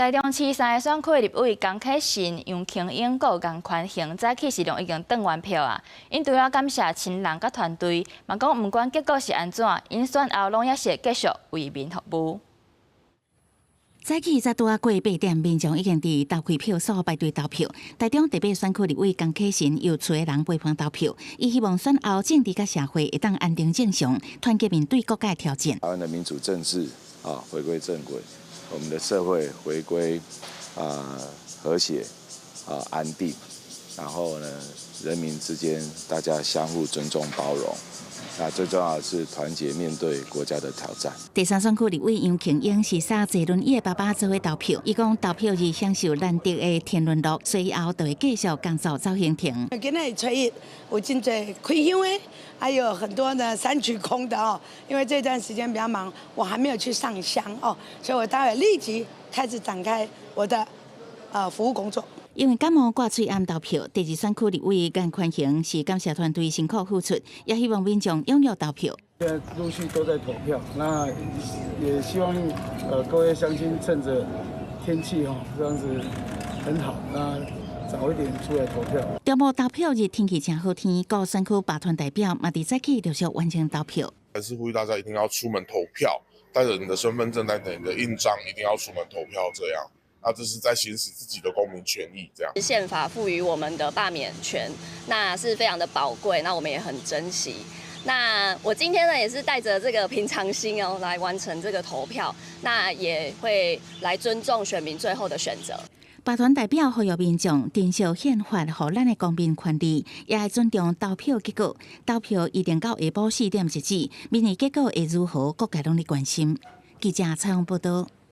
台中市3个选区立委江启臣、杨庆英、有杨宽恒早起时量已经转完票啊。因除了感谢亲人甲团队，嘛讲毋管结果是安怎，因选后拢也是继续为民服务。早起才拄啊过8点，民众已经伫投开票所排队投票。台中特别选区立委江启臣又找人陪伴投票，伊希望选后政治甲社会会当安定正常，团结面对各界挑战。台湾的民主政治回归正轨，我们的社会回归和谐安定，然后呢，人民之间大家相互尊重包容。那最重要的是团结面对国家的挑战。第三选区立委杨庆英是三坐轮椅的爸爸做伙投票，伊讲投票日享受难得的天伦乐，所以后就会继续工作走行程。今天初一有真侪开箱的，还有很多的山区空的哦。因为这段时间比较忙，我还没有去上香哦，所以我待会立即开始展开我的服务工作。因为感冒挂嘴暗投票，第二选区立委杨宽恒是感谢团队辛苦付出，也希望民众踊跃投票。现在陆续都在投票，那也希望各位乡亲趁着天气这样子很好，那早一点出来投票。中部投票日天气真好天，各选区罢团代表嘛伫早起陆续完成投票。还是呼吁大家一定要出门投票，带着你的身份证，带着你的印章，一定要出门投票，这样。那这是在行使自己的公民权益，这样。宪法赋予我们的罢免权，那是非常的宝贵，那我们也很珍惜。那我今天呢，也是带着这个平常心来完成这个投票，那也会来尊重选民最后的选择。罢团代表呼吁民众遵守宪法，予咱的公民权利，也要尊重投票结果。投票一定到下晡4点截止，明年结果会如何，各界拢在关心。记者采访报道。